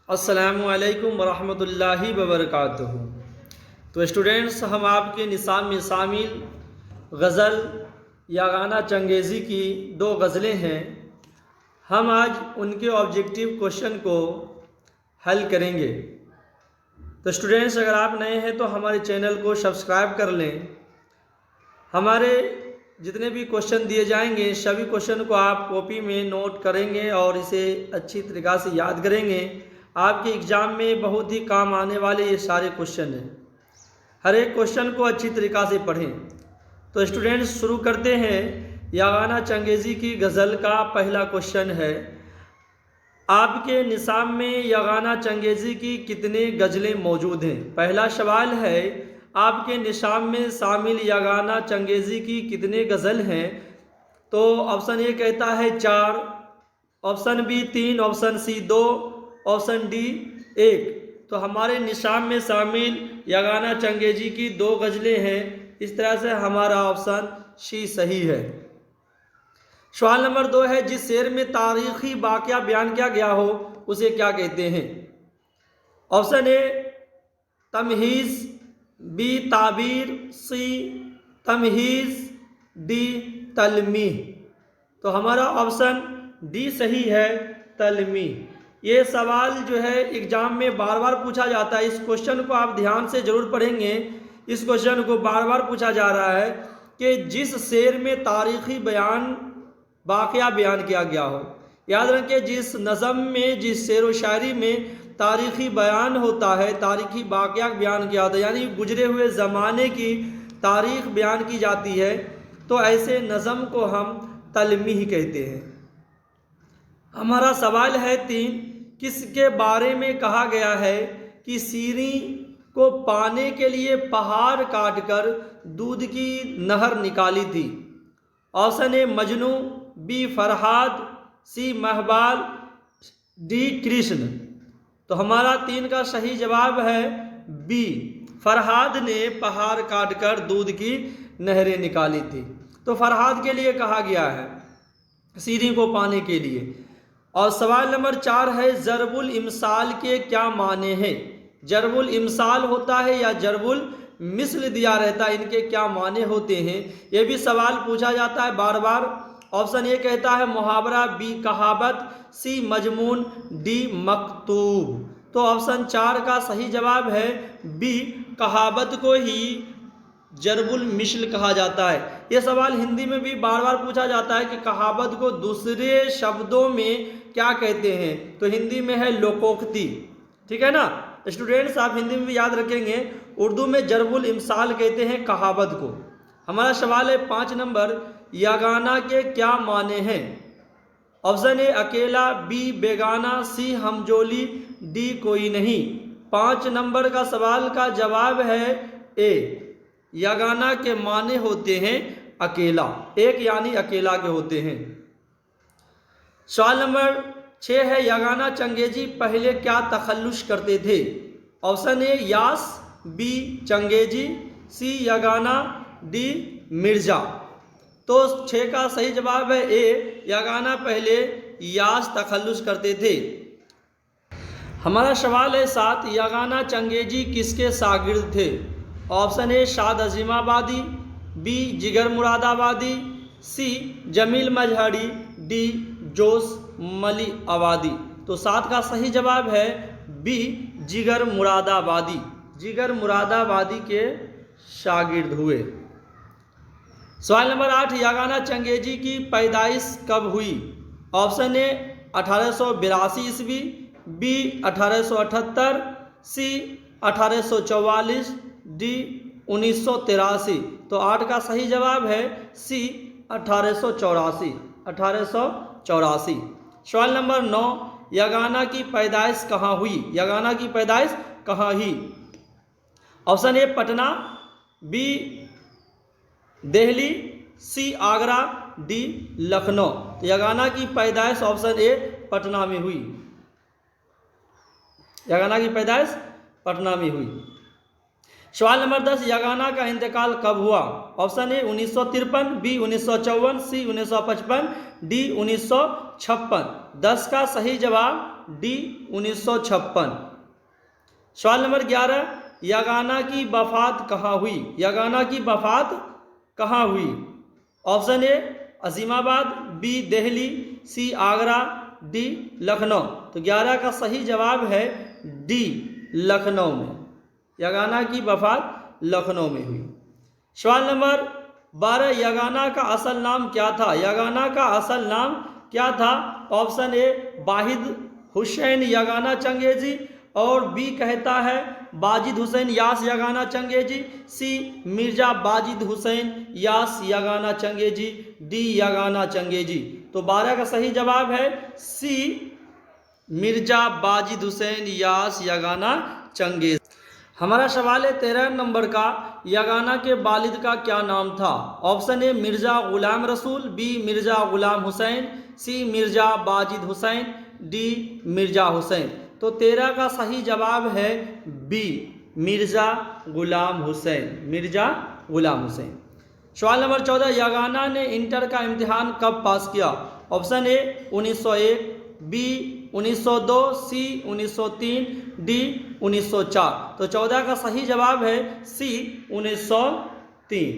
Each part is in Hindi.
अस्सलामुअलैकुम वरहमतुल्लाहि वबरकातुहू। तो स्टूडेंट्स, हम आपके निसाब में शामिल गज़ल या गाना चंगेज़ी की दो गज़लें हैं। हम आज उनके ऑब्जेक्टिव क्वेश्चन को हल करेंगे। तो स्टूडेंट्स, अगर आप नए हैं तो हमारे चैनल को सब्सक्राइब कर लें। हमारे जितने भी क्वेश्चन दिए जाएंगे सभी क्वेश्चन को आप कॉपी में नोट करेंगे और इसे अच्छी तरीक़ा से याद करेंगे। आपके एग्ज़ाम में बहुत ही काम आने वाले ये सारे क्वेश्चन हैं। हर एक क्वेश्चन को अच्छी तरीक़ा से पढ़ें। तो स्टूडेंट्स, शुरू करते हैं। यागाना चंगेज़ी की गज़ल का पहला क्वेश्चन है, आपके निसाब में यागाना चंगेज़ी की कितने गज़लें मौजूद हैं। पहला सवाल है, आपके निसाब में शामिल यागाना चंगेज़ी की कितने गज़ल हैं। तो ऑप्शन ए कहता है 4, option B 3, option C 2, option D 1। तो हमारे निसाब में शामिल यागाना चंगेज़ी की 2 गज़लें हैं। इस तरह से हमारा ऑप्शन सी सही है। सवाल नंबर 2 है, जिस शेर में तारीख़ी वाक़या बयान किया गया हो उसे क्या कहते हैं। ऑप्शन ए तमहीज़, बी ताबीर, सी तमहीज़, डी तलमीह। तो हमारा ऑप्शन डी सही है, तलमीह। ये सवाल जो है एग्ज़ाम में बार बार पूछा जाता है। इस क्वेश्चन को आप ध्यान से ज़रूर पढ़ेंगे। इस क्वेश्चन को बार बार पूछा जा रहा है कि जिस शेर में तारीख़ी वाक़या बयान किया गया हो। याद रखें, जिस नज़म में, जिस शेर व शायरी में तारीख़ी बयान होता है, तारीख़ी वाक़या बयान किया होता है, यानी गुजरे हुए ज़माने की तारीख़ बयान की जाती है, तो ऐसे नज़म को हम तलमीह कहते हैं। हमारा सवाल है 3, किसके बारे में कहा गया है कि शीरी को पाने के लिए पहाड़ काटकर दूध की नहर निकाली थी। Option A Majnu, B Farhad, C Mahbal, D Krishna. तो हमारा 3 का सही जवाब है बी, फरहाद ने पहाड़ काटकर दूध की नहरें निकाली थी। तो फरहाद के लिए कहा गया है, शीरी को पाने के लिए। और सवाल नंबर 4 है, ज़रबुल इमसाल के क्या माने हैं। ज़रबुल इमसाल होता है या ज़रबुल मिसल दिया रहता है, इनके क्या माने होते हैं। ये भी सवाल पूछा जाता है बार बार। ऑप्शन ए कहता है मुहावरा, बी कहावत, सी मजमून, डी मकतूब। तो ऑप्शन 4 का सही जवाब है बी, कहावत को ही ज़रबुल मिसल कहा जाता है। ये सवाल हिंदी में भी बार बार पूछा जाता है कि कहावत को दूसरे शब्दों में क्या कहते हैं। तो हिंदी में है लोकोक्ति। ठीक है ना स्टूडेंट्स, आप हिंदी में भी याद रखेंगे। उर्दू में ज़रबुल इमसाल कहते हैं कहावत को। हमारा सवाल है 5 नंबर, यागाना के क्या माने हैं। ऑप्शन ए अकेला, बी बेगाना, सी हमजोली, डी कोई नहीं। 5 नंबर का सवाल का जवाब है ए, यागाना के माने होते हैं अकेला। एक यानी अकेला के होते हैं। सवाल नंबर 6 है, यागाना चंगेज़ी पहले क्या तखल्लुस करते थे। Option A Yas, B Changezi, C Yagana, D Mirza. तो 6 का सही जवाब है ए, यागाना पहले यास तखल्लुस करते थे। हमारा सवाल है 7, यागाना चंगेज़ी किसके शागिर्द थे। ऑप्शन ए शाद अजीमाबादी, बी जिगर मुरादाबादी, सी जमील मजहरी, डी जोश मली आबादी। तो 7 का सही जवाब है बी, जिगर मुरादाबादी। जिगर मुरादाबादी के शागिर्द हुए। सवाल नंबर 8, यागाना चंगेज़ी की पैदाइश कब हुई। ऑप्शन ए 1882 ईस्वी, बी 1878, सी 1844, डी 1983। तो 8 का सही जवाब है सी 1884। 1884। सवाल नंबर 9, यागाना की पैदाइश कहाँ हुई। यागाना की पैदाइश कहाँ हुई। Option A Patna, B Delhi, C Agra, D Lucknow. तो यागाना की पैदाइश ऑप्शन ए पटना में हुई। यागाना की पैदाइश पटना में हुई। सवाल नंबर 10, यागाना का इंतकाल कब हुआ। Option A 1953, B 1954, C 1955, D 1956। 10 का सही जवाब डी 1956। सवाल नंबर 11, यगाना की वफात कहाँ हुई? यगाना की वफात कहाँ हुई? Option A Azimabad, B Delhi, C Agra, D Lucknow. तो 11 का सही जवाब है डी लखनऊ में। यगाना की वफात लखनऊ में हुई। सवाल नंबर 12, यगाना का असल नाम क्या था? यगाना का असल नाम क्या था? ऑप्शन ए वाहिद हुसैन यगाना चंगेजी, और बी कहता है बाजिद हुसैन यास यगाना चंगेजी, सी मिर्जा बाजिद हुसैन यास यगाना चंगेजी, डी यगाना चंगेजी। तो 12 का सही जवाब है सी मिर्जा बाजिद हुसैन यास यगाना चंगेजी। हमारा सवाल है 13 नंबर का, यगाना के वालिद का क्या नाम था? Option A Mirza Ghulam Rasool, B Mirza Ghulam Hussain, C Mirza Wajid Hussain, D Mirza Hussain. तो 13 का सही जवाब है बी मिर्जा गुलाम हुसैन, मिर्जा गुलाम हुसैन। सवाल नंबर 14, यगाना ने इंटर का इम्तिहान कब पास किया? Option A 1901, B 1902, C 1903, D 1904। तो 14 का सही जवाब है सी 1903।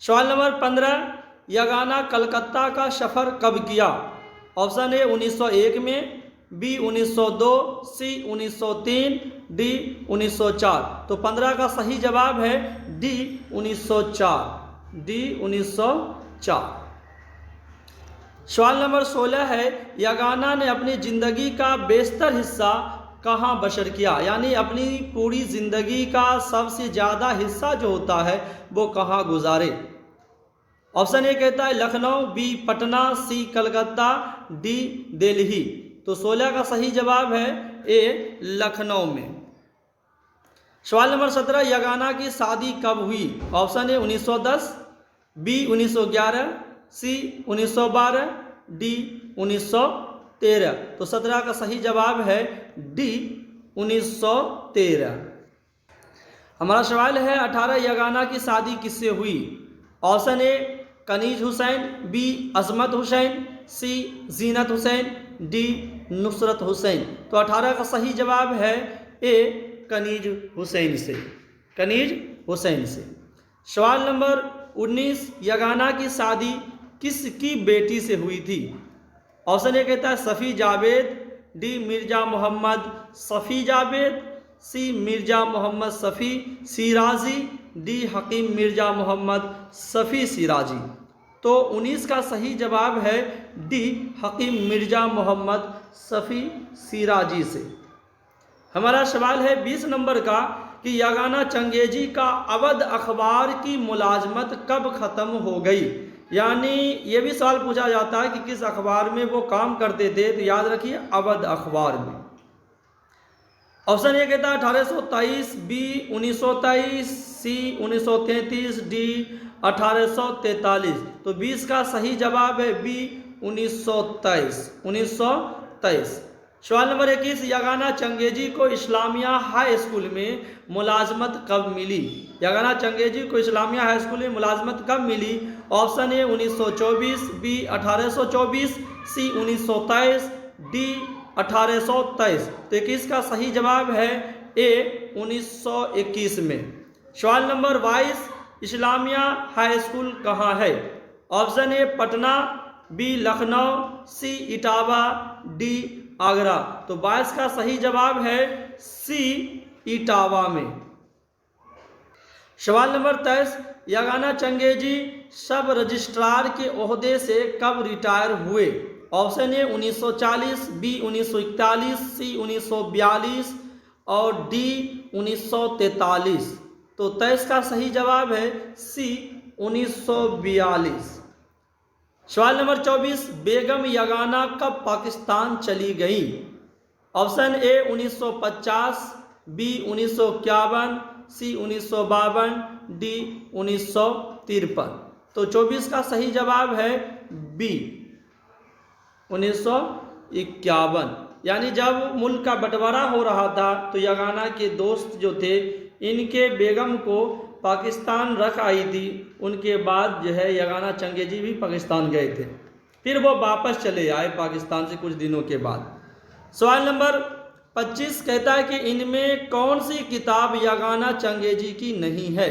सवाल नंबर 15, यगाना कलकत्ता का सफ़र कब किया? ऑप्शन ए 1901 में, बी 1902, सी 1903, डी 1904। तो 15 का सही जवाब है डी 1904, डी 1904। सवाल नंबर 16 है, यगाना ने अपनी ज़िंदगी का बेशतर हिस्सा कहाँ बसर किया? यानी अपनी पूरी ज़िंदगी का सबसे ज़्यादा हिस्सा जो होता है वो कहाँ गुजारे? ऑप्शन ए कहता है लखनऊ, बी पटना, सी कलकत्ता, डी दिल्ली। तो 16 का सही जवाब है ए लखनऊ में। सवाल नंबर 17, यगाना की शादी कब हुई? Option A 1910, B 1911, C 1912, D 1913। तो 17 का सही जवाब है डी 1913। हमारा सवाल है 18, यगाना की शादी किससे हुई? Option A Kaneez Hussain, B Azmat Hussain, C Zeenat Hussain, D Nusrat Hussain. तो 18 का सही जवाब है ए कनीज हुसैन से, कनीज हुसैन से। सवाल नंबर 19, यगाना की शादी किसकी बेटी से हुई थी? ऑप्शन ए कहता है सफ़ी जावेद, डी मिर्जा मोहम्मद सफ़ी जावेद, सी मिर्जा मोहम्मद सफ़ी सिराजी, डी हकीम मिर्जा मोहम्मद सफ़ी सिराजी। तो 19 का सही जवाब है डी हकीम मिर्जा मोहम्मद सफ़ी सिराजी से। हमारा सवाल है 20 नंबर का कि यगाना चंगेजी का अवध अखबार की मुलाजमत कब ख़त्म हो गई? यानी ये भी सवाल पूछा जाता है कि किस अखबार में वो काम करते थे, तो याद रखिए अवध अखबार में। ऑप्शन ए कहता है 1823, बी 1923, सी 1933, डी 1843। तो 20 का सही जवाब है बी 1923, 1923। सवाल नंबर 21, यगाना चंगेजी को इस्लामिया हाई स्कूल में मुलाजमत कब मिली? यगाना चंगेजी को इस्लामिया हाई स्कूल में मुलाजमत कब मिली? Option A 1924, B 1824, C 1923, D 1823। तो 21 का सही जवाब है ए 1921 में। सवाल नंबर 22, इस्लामिया हाई स्कूल कहाँ है? Option A Patna, B Lucknow, C Etawah, D Agra. तो 22 का सही जवाब है सी इटावा में। सवाल नंबर 23, यगाना चंगेजी सब रजिस्ट्रार के ओहदे से कब रिटायर हुए? ऑप्शन ए 1940, बी 1941, सी 1942 और डी 1943। तो 23 का सही जवाब है सी 1942। सवाल नंबर 24, बेगम यगाना कब पाकिस्तान चली गई? Option A 1950, B 1951, C 1952, D 1953। तो 24 का सही जवाब है बी 1951। यानी जब मुल्क का बंटवारा हो रहा था तो यगाना के दोस्त जो थे इनके बेगम को पाकिस्तान रख आई थी। उनके बाद जो है यगाना चंगेजी भी पाकिस्तान गए थे, फिर वो वापस चले आए पाकिस्तान से कुछ दिनों के बाद। सवाल नंबर 25 कहता है कि इनमें कौन सी किताब यागाना चंगेजी की नहीं है।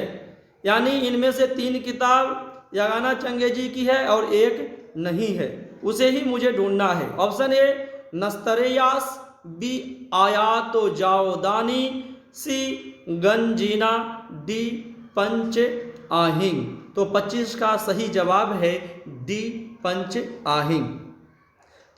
यानी इनमें से 3 किताब यागाना चंगेजी की है और एक नहीं है, उसे ही मुझे ढूंढना है। ऑप्शन ए नस्तरेयास, बी आयातो जाओदानी, सी गंजीना, डी पंच आहिंग। तो 25 का सही जवाब है डी पंच आहिंग।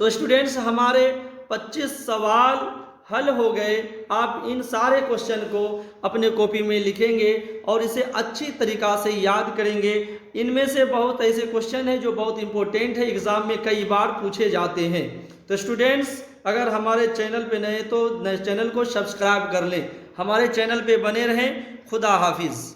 तो स्टूडेंट्स हमारे 25 सवाल हल हो गए। आप इन सारे क्वेश्चन को अपने कॉपी में लिखेंगे और इसे अच्छी तरीक़ा से याद करेंगे। इनमें से बहुत ऐसे क्वेश्चन हैं जो बहुत इंपॉर्टेंट है, एग्ज़ाम में कई बार पूछे जाते हैं। तो स्टूडेंट्स अगर हमारे चैनल पे नए तो चैनल को सब्सक्राइब कर लें, हमारे चैनल पे बने रहें। खुदा हाफिज़।